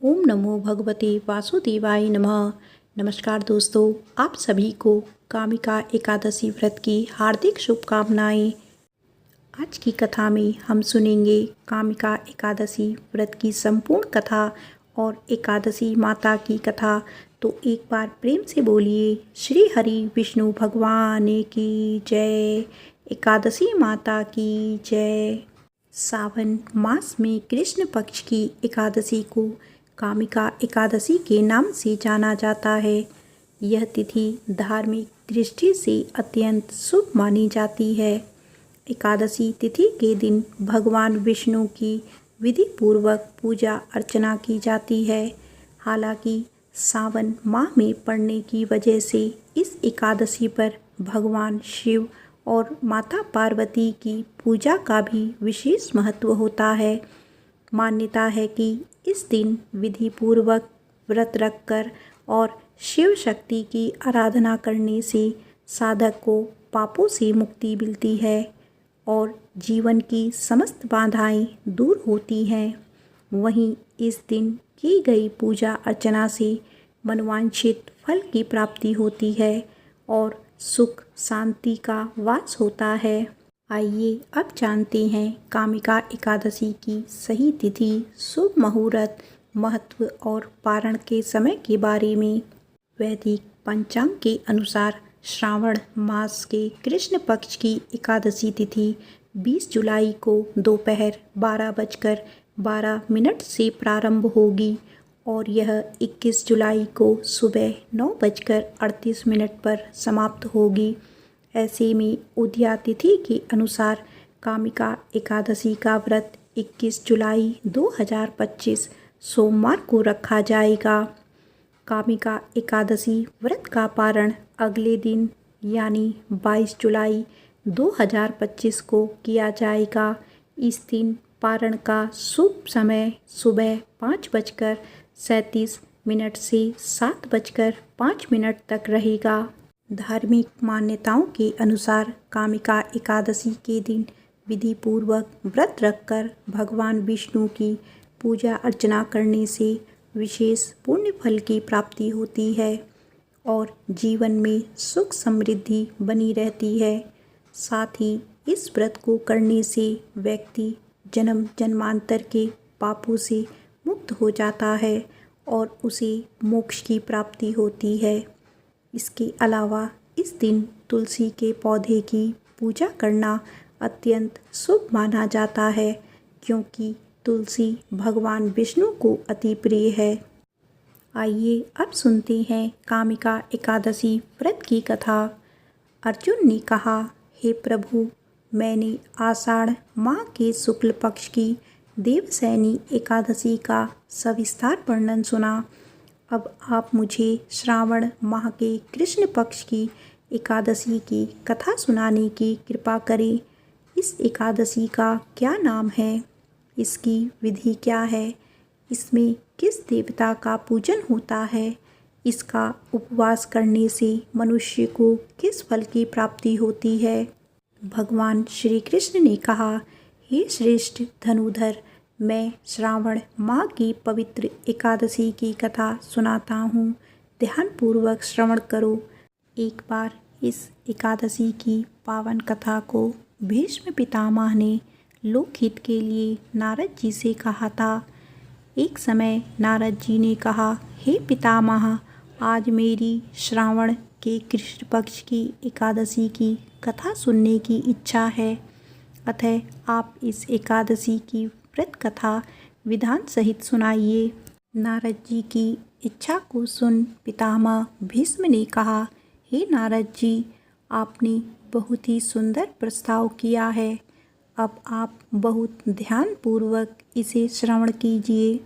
ओम नमो भगवते वासुदेवाय नमः। नमस्कार दोस्तों, आप सभी को कामिका एकादशी व्रत की हार्दिक शुभकामनाएं। आज की कथा में हम सुनेंगे कामिका एकादशी व्रत की संपूर्ण कथा और एकादशी माता की कथा। तो एक बार प्रेम से बोलिए श्री हरि विष्णु भगवान की जय, एकादशी माता की जय। सावन मास में कृष्ण पक्ष की एकादशी को कामिका एकादशी के नाम से जाना जाता है। यह तिथि धार्मिक दृष्टि से अत्यंत शुभ मानी जाती है। एकादशी तिथि के दिन भगवान विष्णु की विधि पूर्वक पूजा अर्चना की जाती है। हालांकि सावन माह में पड़ने की वजह से इस एकादशी पर भगवान शिव और माता पार्वती की पूजा का भी विशेष महत्व होता है। मान्यता है कि इस दिन विधि पूर्वक व्रत रखकर और शिव शक्ति की आराधना करने से साधक को पापों से मुक्ति मिलती है और जीवन की समस्त बाधाएं दूर होती हैं। वहीं इस दिन की गई पूजा अर्चना से मनवांछित फल की प्राप्ति होती है और सुख शांति का वास होता है। आइए अब जानते हैं कामिका एकादशी की सही तिथि, शुभ मुहूर्त, महत्व और पारण के समय के बारे में। वैदिक पंचांग के अनुसार श्रावण मास के कृष्ण पक्ष की एकादशी तिथि 20 जुलाई को दोपहर 12:12 से प्रारंभ होगी और यह 21 जुलाई को सुबह 9:38 पर समाप्त होगी। ऐसे में उदया तिथि के अनुसार कामिका एकादशी का व्रत 21 जुलाई 2025 सोमवार को रखा जाएगा। कामिका एकादशी व्रत का पारण अगले दिन यानी 22 जुलाई 2025 को किया जाएगा। इस दिन पारण का शुभ समय सुबह 5:37 से 7:05 तक रहेगा। धार्मिक मान्यताओं के अनुसार कामिका एकादशी के दिन विधि पूर्वक व्रत रखकर भगवान विष्णु की पूजा अर्चना करने से विशेष पुण्य फल की प्राप्ति होती है और जीवन में सुख समृद्धि बनी रहती है। साथ ही इस व्रत को करने से व्यक्ति जन्म जन्मांतर के पापों से मुक्त हो जाता है और उसे मोक्ष की प्राप्ति होती है। इसके अलावा इस दिन तुलसी के पौधे की पूजा करना अत्यंत शुभ माना जाता है, क्योंकि तुलसी भगवान विष्णु को अति प्रिय है। आइए अब सुनते हैं कामिका एकादशी व्रत की कथा। अर्जुन ने कहा, हे प्रभु, मैंने आषाढ़ माह के शुक्ल पक्ष की देवसैनी एकादशी का सविस्तार वर्णन सुना। अब आप मुझे श्रावण माह के कृष्ण पक्ष की एकादशी की कथा सुनाने की कृपा करें। इस एकादशी का क्या नाम है? इसकी विधि क्या है? इसमें किस देवता का पूजन होता है? इसका उपवास करने से मनुष्य को किस फल की प्राप्ति होती है? भगवान श्री कृष्ण ने कहा, हे श्रेष्ठ धनुधर, मैं श्रावण माह की पवित्र एकादशी की कथा सुनाता हूँ। ध्यानपूर्वक श्रवण करो। एक बार इस एकादशी की पावन कथा को भीष्म पितामह ने लोकहित के लिए नारद जी से कहा था। एक समय नारद जी ने कहा, हे पितामह, आज मेरी श्रावण के कृष्ण पक्ष की एकादशी की कथा सुनने की इच्छा है, अतः आप इस एकादशी की व्रत कथा विधान सहित सुनाइए। नारद जी की इच्छा को सुन पितामह भीष्म ने कहा, हे नारद जी, आपने बहुत ही सुंदर प्रस्ताव किया है। अब आप बहुत ध्यानपूर्वक इसे श्रवण कीजिए।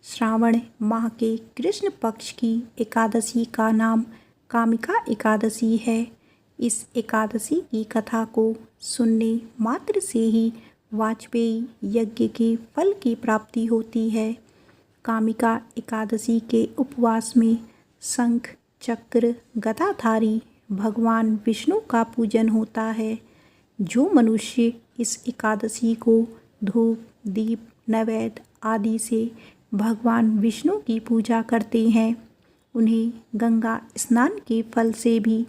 श्रावण माह के कृष्ण पक्ष की एकादशी का नाम कामिका एकादशी है। इस एकादशी की कथा को सुनने मात्र से ही वाजपेयी यज्ञ के फल की प्राप्ति होती है। कामिका एकादशी के उपवास में शंख चक्र गदाधारी भगवान विष्णु का पूजन होता है। जो मनुष्य इस एकादशी को धूप दीप नैवेद्य आदि से भगवान विष्णु की पूजा करते हैं उन्हें गंगा स्नान के फल से भी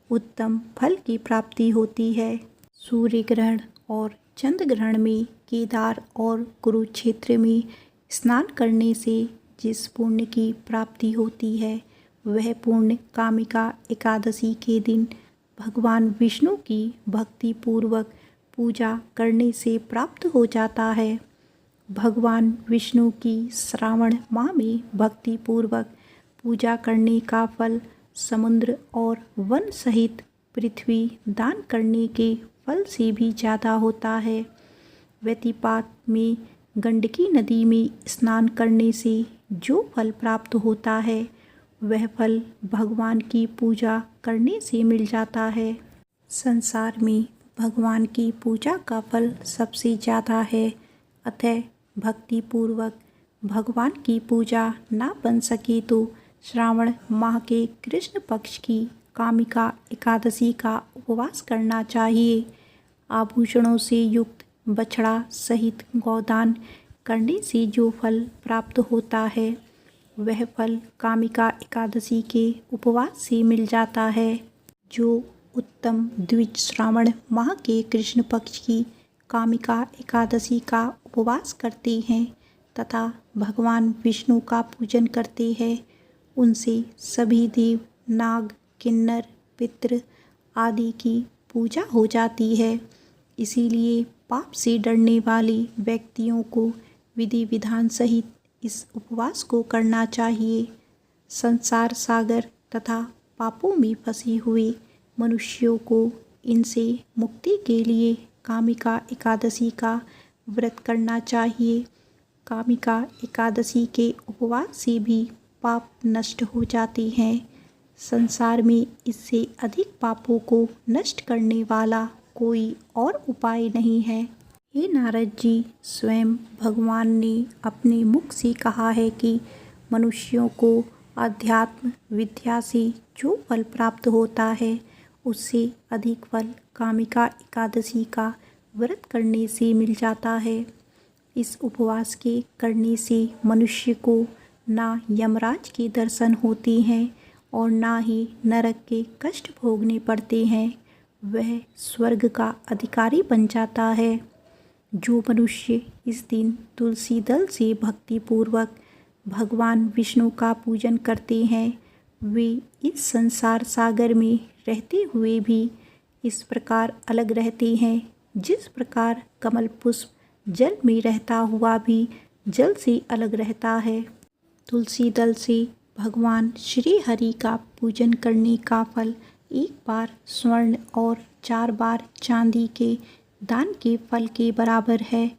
उत्तम फल की प्राप्ति होती है। सूर्य ग्रहण और चंद्र ग्रहण में केदार और कुरुक्षेत्र में स्नान करने से जिस पुण्य की प्राप्ति होती है वह पुण्य कामिका एकादशी के दिन भगवान विष्णु की भक्ति पूर्वक पूजा करने से प्राप्त हो जाता है। भगवान विष्णु की श्रावण माह में भक्ति पूर्वक पूजा करने का फल समुद्र और वन सहित पृथ्वी दान करने के फल से भी ज़्यादा होता है। व्यतिपात में गंडकी नदी में स्नान करने से जो फल प्राप्त होता है वह फल भगवान की पूजा करने से मिल जाता है। संसार में भगवान की पूजा का फल सबसे ज़्यादा है, अतः भक्ति पूर्वक भगवान की पूजा ना बन सके तो श्रावण माह के कृष्ण पक्ष की कामिका एकादशी का उपवास करना चाहिए। आभूषणों से युक्त बछड़ा सहित गौदान करने से जो फल प्राप्त होता है वह फल कामिका एकादशी के उपवास से मिल जाता है। जो उत्तम द्विज श्रावण माह के कृष्ण पक्ष की कामिका एकादशी का उपवास करते हैं तथा भगवान विष्णु का पूजन करते हैं उनसे सभी देव नाग किन्नर पितृ आदि की पूजा हो जाती है। इसीलिए पाप से डरने वाले व्यक्तियों को विधि विधान सहित इस उपवास को करना चाहिए। संसार सागर तथा पापों में फंसे हुए मनुष्यों को इनसे मुक्ति के लिए कामिका एकादशी का व्रत करना चाहिए। कामिका एकादशी के उपवास से भी पाप नष्ट हो जाते हैं। संसार में इससे अधिक पापों को नष्ट करने वाला कोई और उपाय नहीं है। हे नारद जी, स्वयं भगवान ने अपने मुख से कहा है कि मनुष्यों को अध्यात्म विद्या से जो फल प्राप्त होता है उससे अधिक फल कामिका एकादशी का व्रत करने से मिल जाता है। इस उपवास के करने से मनुष्य को ना यमराज के दर्शन होते हैं और ना ही नरक के कष्ट भोगने पड़ते हैं, वह स्वर्ग का अधिकारी बन जाता है। जो मनुष्य इस दिन तुलसी दल से भक्ति पूर्वक भगवान विष्णु का पूजन करते हैं वे इस संसार सागर में रहते हुए भी इस प्रकार अलग रहते हैं जिस प्रकार कमल पुष्प जल में रहता हुआ भी जल से अलग रहता है। तुलसी दल से भगवान श्री हरि का पूजन करने का फल एक बार स्वर्ण और 4 बार चांदी के दान के फल के बराबर है।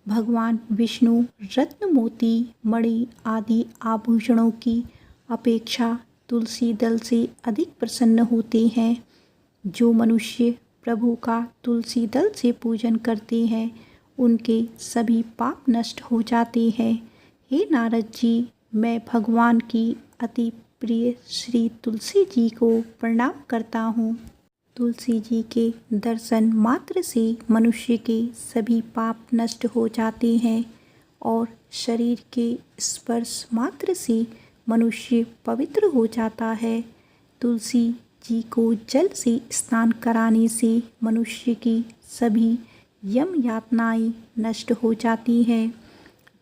भगवान विष्णु रत्न मोती मणि आदि आभूषणों की अपेक्षा तुलसी दल से अधिक प्रसन्न होते हैं। जो मनुष्य प्रभु का तुलसी दल से पूजन करते हैं उनके सभी पाप नष्ट हो जाते हैं। हे नारद जी, मैं भगवान की अति प्रिय श्री तुलसी जी को प्रणाम करता हूँ। तुलसी जी के दर्शन मात्र से मनुष्य के सभी पाप नष्ट हो जाते हैं और शरीर के स्पर्श मात्र से मनुष्य पवित्र हो जाता है। तुलसी जी को जल से स्नान कराने से मनुष्य की सभी यम यातनाएं नष्ट हो जाती हैं।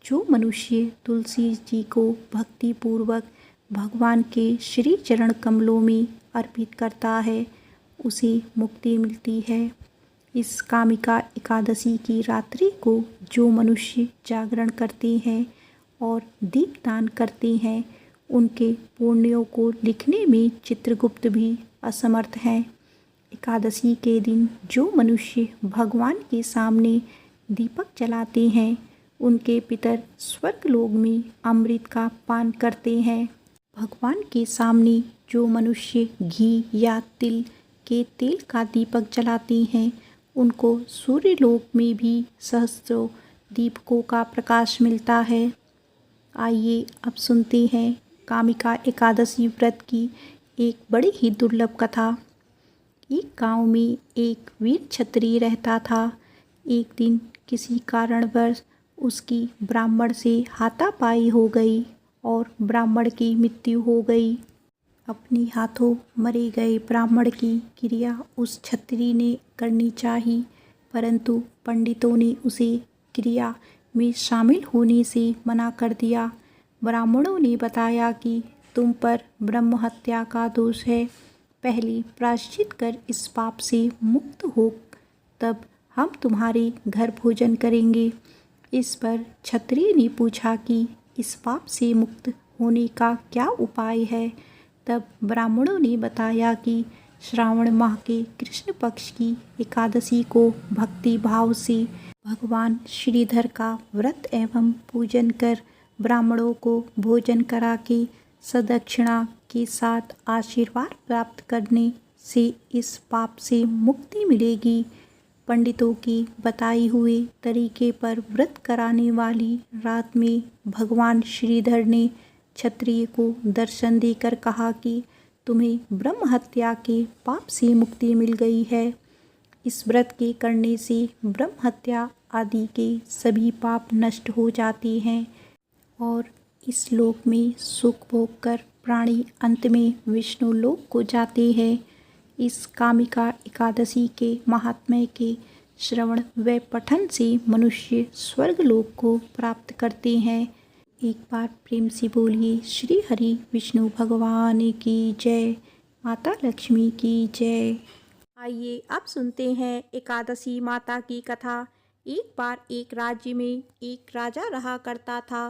जो मनुष्य तुलसी जी को भक्ति पूर्वक भगवान के श्री चरण कमलों में अर्पित करता है उसे मुक्ति मिलती है। इस कामिका एकादशी की रात्रि को जो मनुष्य जागरण करते हैं और दीपदान करते हैं उनके पुण्यों को लिखने में चित्रगुप्त भी असमर्थ हैं। एकादशी के दिन जो मनुष्य भगवान के सामने दीपक जलाते हैं उनके पितर स्वर्गलोक में अमृत का पान करते हैं। भगवान के सामने जो मनुष्य घी या तिल के तेल का दीपक जलाते हैं उनको सूर्यलोक में भी सहस्त्रों दीपकों का प्रकाश मिलता है। आइए अब सुनते हैं कामिका एकादशी व्रत की एक बड़ी ही दुर्लभ कथा। एक गांव में एक वीर क्षत्रिय रहता था। एक दिन किसी कारणवश उसकी ब्राह्मण से हाथापाई हो गई और ब्राह्मण की मृत्यु हो गई। अपने हाथों मरे गए ब्राह्मण की क्रिया उस क्षत्रिय ने करनी चाहिए, परंतु पंडितों ने उसे क्रिया में शामिल होने से मना कर दिया। ब्राह्मणों ने बताया कि तुम पर ब्रह्म हत्या का दोष है, पहले प्रायश्चित कर इस पाप से मुक्त हो, तब हम तुम्हारे घर भोजन करेंगे। इस पर क्षत्रिय ने पूछा कि इस पाप से मुक्त होने का क्या उपाय है। तब ब्राह्मणों ने बताया कि श्रावण माह के कृष्ण पक्ष की एकादशी को भक्ति भाव से भगवान श्रीधर का व्रत एवं पूजन कर ब्राह्मणों को भोजन करा के सदक्षिणा के साथ आशीर्वाद प्राप्त करने से इस पाप से मुक्ति मिलेगी। पंडितों की बताई हुए तरीके पर व्रत कराने वाली रात में भगवान श्रीधर ने क्षत्रिय को दर्शन देकर कहा कि तुम्हें ब्रह्म हत्या के पाप से मुक्ति मिल गई है। इस व्रत के करने से ब्रह्म हत्या आदि के सभी पाप नष्ट हो जाते हैं और इस लोक में सुख भोग कर प्राणी अंत में विष्णु लोक को जाते हैं। इस कामिका एकादशी के महात्म्य के श्रवण व पठन से मनुष्य स्वर्ग लोक को प्राप्त करते हैं। एक बार प्रेम से बोलिए श्री हरि विष्णु भगवान की जय, माता लक्ष्मी की जय। आइए अब सुनते हैं एकादशी माता की कथा। एक बार एक राज्य में एक राजा रहा करता था।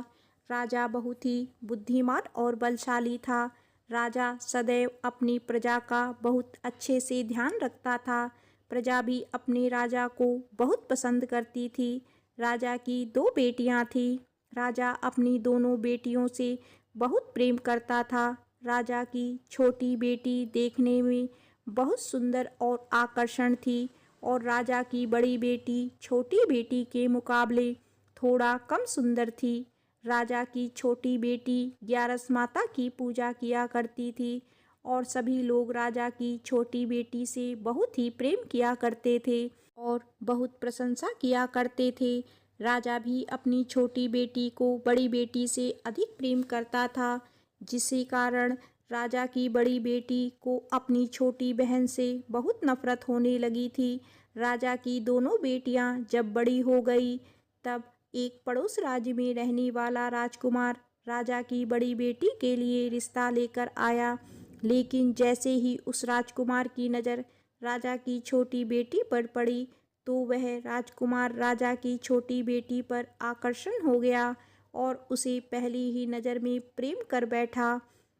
राजा बहुत ही बुद्धिमान और बलशाली था। राजा सदैव अपनी प्रजा का बहुत अच्छे से ध्यान रखता था। प्रजा भी अपने राजा को बहुत पसंद करती थी। राजा की 2 बेटियां थीं। राजा अपनी दोनों बेटियों से बहुत प्रेम करता था। राजा की छोटी बेटी देखने में बहुत सुंदर और आकर्षण थी और राजा की बड़ी बेटी छोटी बेटी के मुकाबले थोड़ा कम सुंदर थी। राजा की छोटी बेटी ग्यारस माता की पूजा किया करती थी और सभी लोग राजा की छोटी बेटी से बहुत ही प्रेम किया करते थे और बहुत प्रशंसा किया करते थे। राजा भी अपनी छोटी बेटी को बड़ी बेटी से अधिक प्रेम करता था, जिसके कारण राजा की बड़ी बेटी को अपनी छोटी बहन से बहुत नफरत होने लगी थी। राजा की दोनों बेटियां जब बड़ी हो गई, तब एक पड़ोस राज्य में रहने वाला राजकुमार राजा की बड़ी बेटी के लिए रिश्ता लेकर आया। लेकिन जैसे ही उस राजकुमार की नज़र राजा की छोटी बेटी पर पड़ी, तो वह राजकुमार राजा की छोटी बेटी पर आकर्षण हो गया और उसे पहली ही नज़र में प्रेम कर बैठा।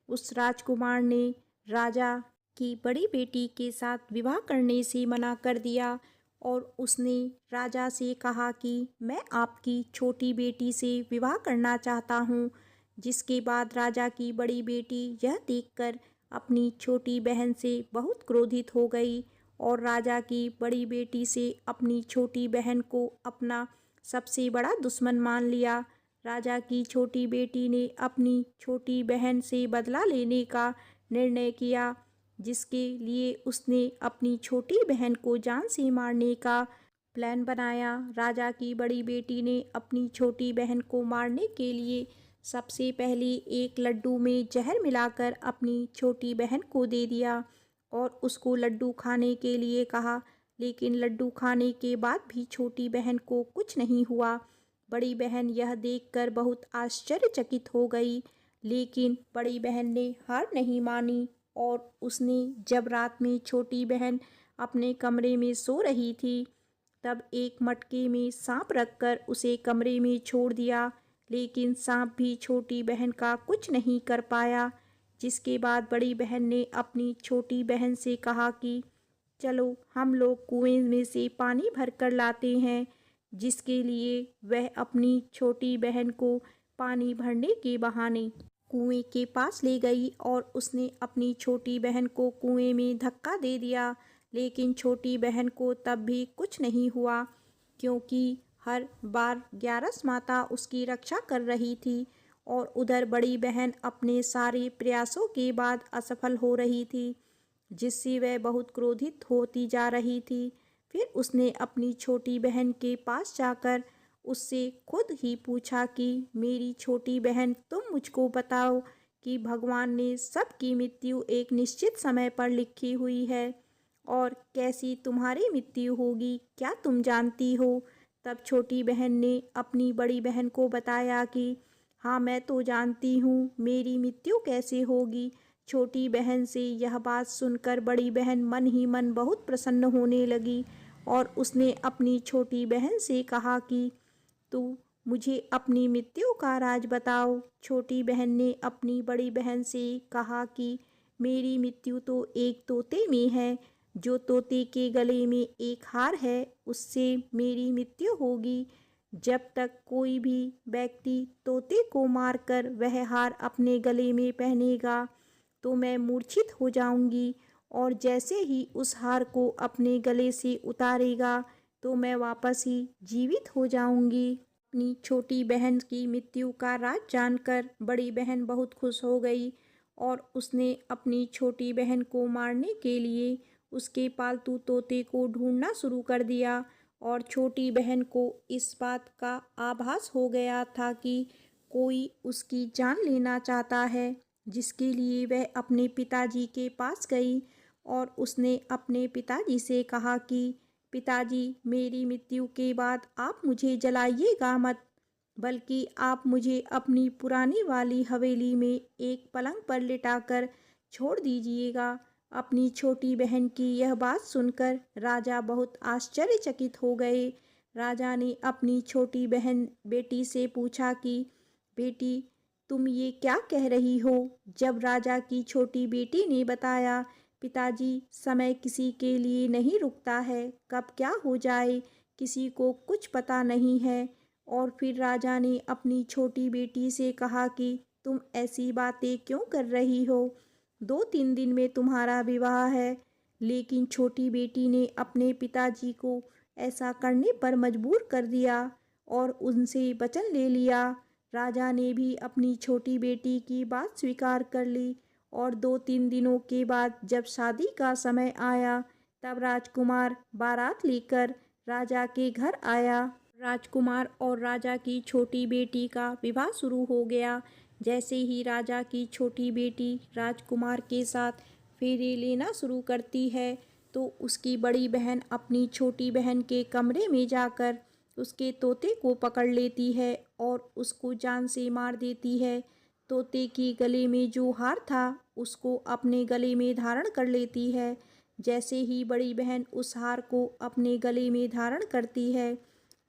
उस राजकुमार ने राजा की बड़ी बेटी के साथ विवाह करने से मना कर दिया और उसने राजा से कहा कि मैं आपकी छोटी बेटी से विवाह करना चाहता हूँ। जिसके बाद राजा की बड़ी बेटी यह देखकर अपनी छोटी बहन से बहुत क्रोधित हो गई और राजा की बड़ी बेटी से अपनी छोटी बहन को अपना सबसे बड़ा दुश्मन मान लिया। राजा की छोटी बेटी ने अपनी छोटी बहन से बदला लेने का निर्णय किया, जिसके लिए उसने अपनी छोटी बहन को जान से मारने का प्लान बनाया। राजा की बड़ी बेटी ने अपनी छोटी बहन को मारने के लिए सबसे पहले एक लड्डू में जहर मिलाकर अपनी छोटी बहन को दे दिया और उसको लड्डू खाने के लिए कहा। लेकिन लड्डू खाने के बाद भी छोटी बहन को कुछ नहीं हुआ। बड़ी बहन यह देखकर बहुत आश्चर्यचकित हो गई, लेकिन बड़ी बहन ने हार नहीं मानी और उसने जब रात में छोटी बहन अपने कमरे में सो रही थी, तब एक मटके में सांप रखकर उसे कमरे में छोड़ दिया। लेकिन सांप भी छोटी बहन का कुछ नहीं कर पाया। जिसके बाद बड़ी बहन ने अपनी छोटी बहन से कहा कि चलो हम लोग कुएं में से पानी भर कर लाते हैं। जिसके लिए वह अपनी छोटी बहन को पानी भरने के बहाने कुएं के पास ले गई और उसने अपनी छोटी बहन को कुएं में धक्का दे दिया। लेकिन छोटी बहन को तब भी कुछ नहीं हुआ, क्योंकि हर बार ग्यारस माता उसकी रक्षा कर रही थी और उधर बड़ी बहन अपने सारे प्रयासों के बाद असफल हो रही थी, जिससे वह बहुत क्रोधित होती जा रही थी। फिर उसने अपनी छोटी बहन के पास जाकर उससे खुद ही पूछा कि मेरी छोटी बहन, तुम मुझको बताओ कि भगवान ने सबकी मृत्यु एक निश्चित समय पर लिखी हुई है और कैसी तुम्हारी मृत्यु होगी, क्या तुम जानती हो? तब छोटी बहन ने अपनी बड़ी बहन को बताया कि हाँ, मैं तो जानती हूँ मेरी मृत्यु कैसे होगी। छोटी बहन से यह बात सुनकर बड़ी बहन मन ही मन बहुत प्रसन्न होने लगी और उसने अपनी छोटी बहन से कहा कि तू मुझे अपनी मृत्यु का राज बताओ। छोटी बहन ने अपनी बड़ी बहन से कहा कि मेरी मृत्यु तो एक तोते में है। जो तोते के गले में एक हार है, उससे मेरी मृत्यु होगी। जब तक कोई भी व्यक्ति तोते को मारकर वह हार अपने गले में पहनेगा तो मैं मूर्छित हो जाऊंगी, और जैसे ही उस हार को अपने गले से उतारेगा तो मैं वापस ही जीवित हो जाऊंगी। अपनी छोटी बहन की मृत्यु का राज जानकर बड़ी बहन बहुत खुश हो गई और उसने अपनी छोटी बहन को मारने के लिए उसके पालतू तोते को ढूंढना शुरू कर दिया। और छोटी बहन को इस बात का आभास हो गया था कि कोई उसकी जान लेना चाहता है, जिसके लिए वह अपने पिताजी के पास गई और उसने अपने पिताजी से कहा कि पिताजी, मेरी मृत्यु के बाद आप मुझे जलाइएगा मत, बल्कि आप मुझे अपनी पुरानी वाली हवेली में एक पलंग पर लिटाकर छोड़ दीजिएगा। अपनी छोटी बहन की यह बात सुनकर राजा बहुत आश्चर्यचकित हो गए। राजा ने अपनी छोटी बहन बेटी से पूछा कि बेटी, तुम ये क्या कह रही हो? जब राजा की छोटी बेटी ने बताया, पिताजी, समय किसी के लिए नहीं रुकता है, कब क्या हो जाए किसी को कुछ पता नहीं है। और फिर राजा ने अपनी छोटी बेटी से कहा कि तुम ऐसी बातें क्यों कर रही हो? 2-3 दिन में तुम्हारा विवाह है। लेकिन छोटी बेटी ने अपने पिताजी को ऐसा करने पर मजबूर कर दिया और उनसे वचन ले लिया। राजा ने भी अपनी छोटी बेटी की बात स्वीकार कर ली और 2-3 दिनों के बाद जब शादी का समय आया, तब राजकुमार बारात लेकर राजा के घर आया। राजकुमार और राजा की छोटी बेटी का विवाह शुरू हो गया। जैसे ही राजा की छोटी बेटी राजकुमार के साथ फेरे लेना शुरू करती है, तो उसकी बड़ी बहन अपनी छोटी बहन के कमरे में जाकर उसके तोते को पकड़ लेती है और उसको जान से मार देती है। तोते के गले में जो हार था उसको अपने गले में धारण कर लेती है। जैसे ही बड़ी बहन उस हार को अपने गले में धारण करती है,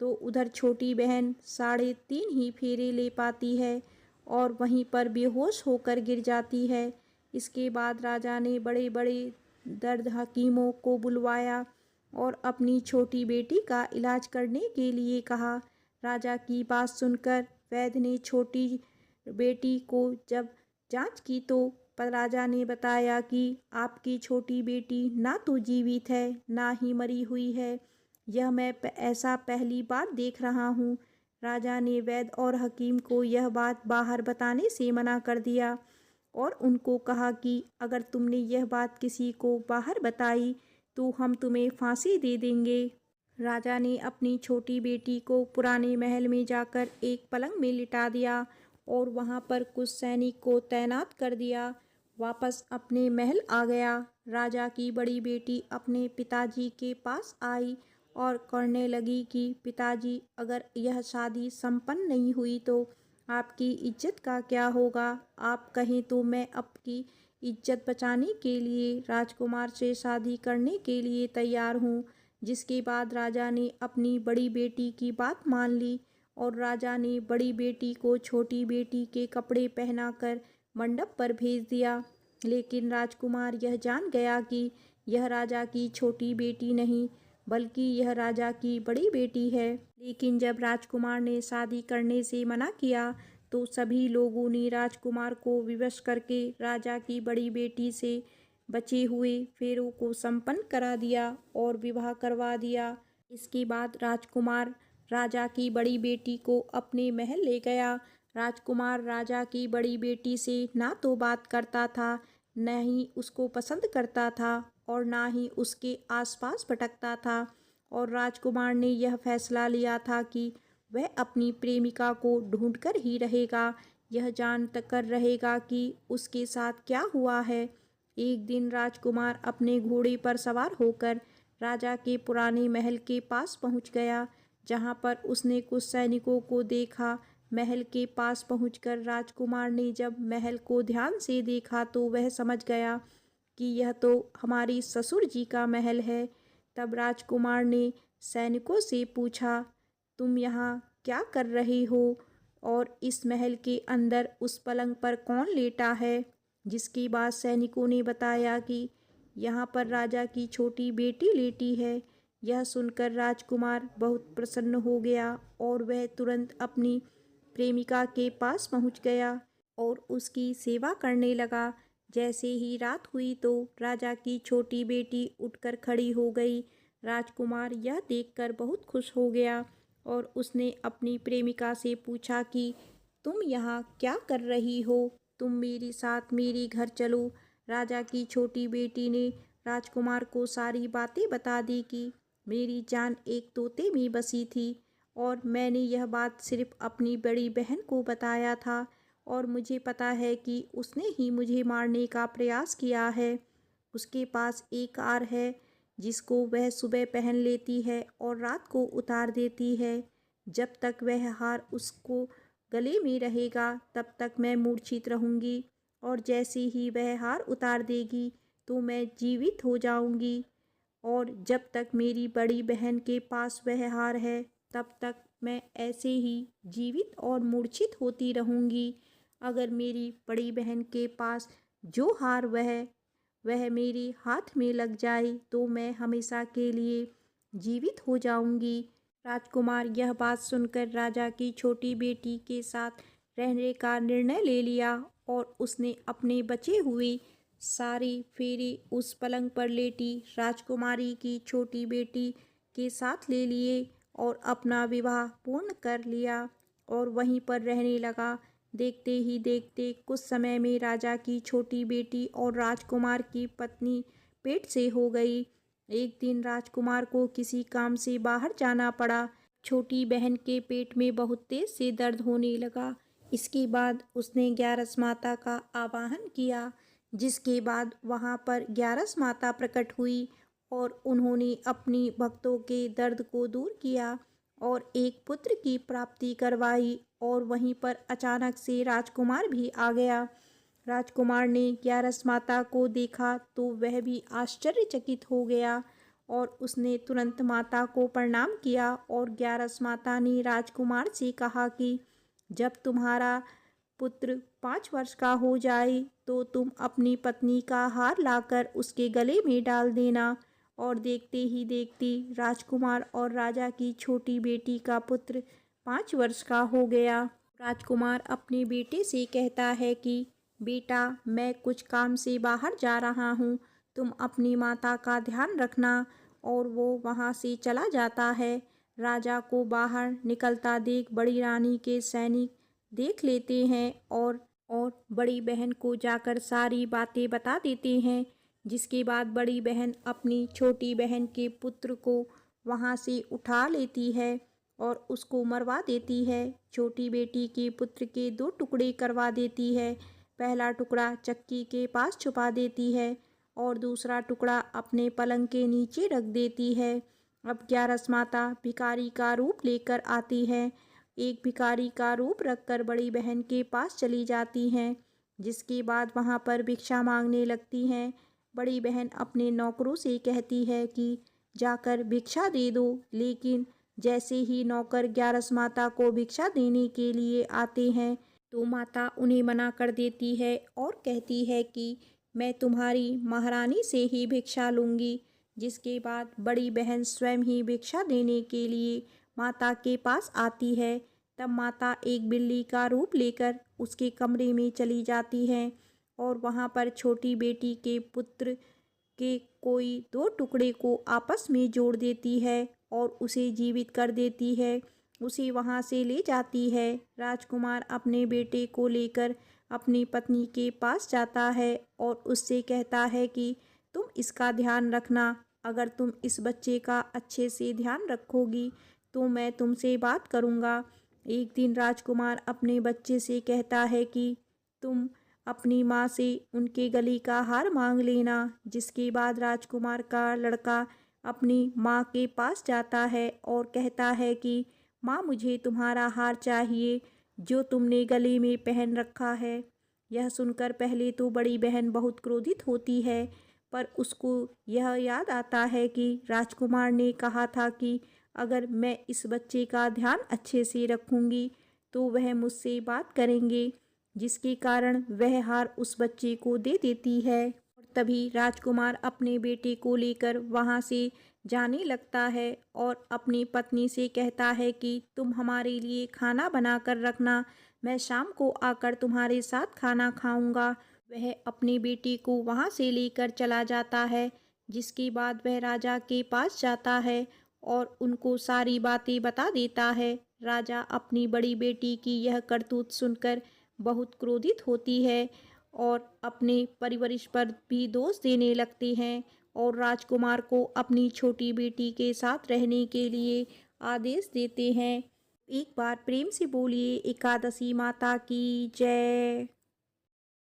तो उधर छोटी बहन 3.5 ही फेरे ले पाती है और वहीं पर बेहोश होकर गिर जाती है। इसके बाद राजा ने बड़े बड़े दर्द हकीमों को बुलवाया और अपनी छोटी बेटी का इलाज करने के लिए कहा। राजा की बात सुनकर वैद्य ने छोटी बेटी को जब जांच की, तो राजा ने बताया कि आपकी छोटी बेटी ना तो जीवित है, ना ही मरी हुई है। यह मैं ऐसा पहली बार देख रहा हूँ। राजा ने वैद्य और हकीम को यह बात बाहर बताने से मना कर दिया और उनको कहा कि अगर तुमने यह बात किसी को बाहर बताई तो हम तुम्हें फांसी दे देंगे। राजा ने अपनी छोटी बेटी को पुराने महल में जाकर एक पलंग में लिटा दिया और वहाँ पर कुछ सैनिक को तैनात कर दिया। वापस अपने महल आ गया। राजा की बड़ी बेटी अपने पिताजी के पास आई और कहने लगी कि पिताजी, अगर यह शादी संपन्न नहीं हुई तो आपकी इज्जत का क्या होगा? आप कहें तो मैं आपकी इज्जत बचाने के लिए राजकुमार से शादी करने के लिए तैयार हूँ। जिसके बाद राजा ने अपनी बड़ी बेटी की बात मान ली और राजा ने बड़ी बेटी को छोटी बेटी के कपड़े पहनाकर मंडप पर भेज दिया। लेकिन राजकुमार यह जान गया कि यह राजा की छोटी बेटी नहीं, बल्कि यह राजा की बड़ी बेटी है। लेकिन जब राजकुमार ने शादी करने से मना किया, तो सभी लोगों ने राजकुमार को विवश करके राजा की बड़ी बेटी से बचे हुए फेरों को संपन्न करा दिया और विवाह करवा दिया। इसके बाद राजकुमार राजा की बड़ी बेटी को अपने महल ले गया। राजकुमार राजा की बड़ी बेटी से ना तो बात करता था, न ही उसको पसंद करता था और ना ही उसके आसपास भटकता था। और राजकुमार ने यह फैसला लिया था कि वह अपनी प्रेमिका को ढूंढकर ही रहेगा, यह जान कर रहेगा कि उसके साथ क्या हुआ है। एक दिन राजकुमार अपने घोड़े पर सवार होकर राजा के पुराने महल के पास पहुंच गया, जहां पर उसने कुछ सैनिकों को देखा। महल के पास पहुंचकर राजकुमार ने जब महल को ध्यान से देखा तो वह समझ गया कि यह तो हमारी ससुर जी का महल है। तब राजकुमार ने सैनिकों से पूछा, तुम यहाँ क्या कर रहे हो और इस महल के अंदर उस पलंग पर कौन लेटा है। जिसके बाद सैनिकों ने बताया कि यहाँ पर राजा की छोटी बेटी लेटी है। यह सुनकर राजकुमार बहुत प्रसन्न हो गया और वह तुरंत अपनी प्रेमिका के पास पहुँच गया और उसकी सेवा करने लगा। जैसे ही रात हुई तो राजा की छोटी बेटी उठकर खड़ी हो गई। राजकुमार यह देखकर बहुत खुश हो गया और उसने अपनी प्रेमिका से पूछा कि तुम यहाँ क्या कर रही हो, तुम मेरे साथ मेरे घर चलो। राजा की छोटी बेटी ने राजकुमार को सारी बातें बता दी कि मेरी जान एक तोते में बसी थी और मैंने यह बात सिर्फ अपनी बड़ी बहन को बताया था और मुझे पता है कि उसने ही मुझे मारने का प्रयास किया है। उसके पास एक हार है जिसको वह सुबह पहन लेती है और रात को उतार देती है। जब तक वह हार उसको गले में रहेगा तब तक मैं मूर्छित रहूँगी और जैसे ही वह हार उतार देगी तो मैं जीवित हो जाऊँगी। और जब तक मेरी बड़ी बहन के पास वह हार है तब तक मैं ऐसे ही जीवित और मूर्छित होती रहूँगी। अगर मेरी बड़ी बहन के पास जो हार वह मेरे हाथ में लग जाए तो मैं हमेशा के लिए जीवित हो जाऊंगी। राजकुमार यह बात सुनकर राजा की छोटी बेटी के साथ रहने का निर्णय ले लिया और उसने अपने बचे हुए सारे फेरे उस पलंग पर लेटी राजकुमारी की छोटी बेटी के साथ ले लिए और अपना विवाह पूर्ण कर लिया और वहीं पर रहने लगा। देखते ही देखते कुछ समय में राजा की छोटी बेटी और राजकुमार की पत्नी पेट से हो गई। एक दिन राजकुमार को किसी काम से बाहर जाना पड़ा। छोटी बहन के पेट में बहुत तेज से दर्द होने लगा। इसके बाद उसने ग्यारस माता का आवाहन किया, जिसके बाद वहां पर ग्यारस माता प्रकट हुई और उन्होंने अपनी भक्तों के दर्द को दूर किया और एक पुत्र की प्राप्ति करवाई। और वहीं पर अचानक से राजकुमार भी आ गया। राजकुमार ने ग्यारस माता को देखा तो वह भी आश्चर्यचकित हो गया और उसने तुरंत माता को प्रणाम किया और ग्यारस माता ने राजकुमार से कहा कि जब तुम्हारा पुत्र 5 वर्ष का हो जाए तो तुम अपनी पत्नी का हार लाकर उसके गले में डाल देना। और देखते ही देखते राजकुमार और राजा की छोटी बेटी का पुत्र 5 वर्ष का हो गया। राजकुमार अपने बेटे से कहता है कि बेटा, मैं कुछ काम से बाहर जा रहा हूँ, तुम अपनी माता का ध्यान रखना। और वो वहाँ से चला जाता है। राजा को बाहर निकलता देख बड़ी रानी के सैनिक देख लेते हैं और बड़ी बहन को जाकर सारी बातें बता देते हैं। जिसके बाद बड़ी बहन अपनी छोटी बहन के पुत्र को वहाँ से उठा लेती है और उसको मरवा देती है। छोटी बेटी के पुत्र के 2 टुकड़े करवा देती है। पहला टुकड़ा चक्की के पास छुपा देती है और दूसरा टुकड़ा अपने पलंग के नीचे रख देती है। अब ग्यारस माता भिखारी का रूप लेकर आती है। एक भिखारी का रूप रखकर बड़ी बहन के पास चली जाती हैं, जिसके बाद वहाँ पर भिक्षा मांगने लगती हैं। बड़ी बहन अपने नौकरों से कहती है कि जाकर भिक्षा दे दो, लेकिन जैसे ही नौकर ग्यारस माता को भिक्षा देने के लिए आते हैं तो माता उन्हें मना कर देती है और कहती है कि मैं तुम्हारी महारानी से ही भिक्षा लूँगी। जिसके बाद बड़ी बहन स्वयं ही भिक्षा देने के लिए माता के पास आती है। तब माता एक बिल्ली का रूप लेकर उसके कमरे में चली जाती है और वहाँ पर छोटी बेटी के पुत्र के कोई 2 टुकड़े को आपस में जोड़ देती है और उसे जीवित कर देती है। उसे वहाँ से ले जाती है। राजकुमार अपने बेटे को लेकर अपनी पत्नी के पास जाता है और उससे कहता है कि तुम इसका ध्यान रखना। अगर तुम इस बच्चे का अच्छे से ध्यान रखोगी तो मैं तुमसे बात करूँगा। एक दिन राजकुमार अपने बच्चे से कहता है कि तुम अपनी माँ से उनके गले का हार मांग लेना। जिसके बाद राजकुमार का लड़का अपनी माँ के पास जाता है और कहता है कि माँ, मुझे तुम्हारा हार चाहिए जो तुमने गले में पहन रखा है। यह सुनकर पहले तो बड़ी बहन बहुत क्रोधित होती है, पर उसको यह याद आता है कि राजकुमार ने कहा था कि अगर मैं इस बच्चे का ध्यान अच्छे से रखूंगी तो वह मुझसे बात करेंगे, जिसके कारण वह हार उस बच्चे को दे देती है। और तभी राजकुमार अपने बेटे को लेकर वहाँ से जाने लगता है और अपनी पत्नी से कहता है कि तुम हमारे लिए खाना बना कर रखना, मैं शाम को आकर तुम्हारे साथ खाना खाऊंगा। वह अपने बेटे को वहाँ से लेकर चला जाता है, जिसके बाद वह राजा के पास जाता है और उनको सारी बातें बता देता है। राजा अपनी बड़ी बेटी की यह करतूत सुनकर बहुत क्रोधित होती है और अपने परिवारिश पर भी दोष देने लगते हैं और राजकुमार को अपनी छोटी बेटी के साथ रहने के लिए आदेश देते हैं। एक बार प्रेम से बोलिए एकादशी माता की जय।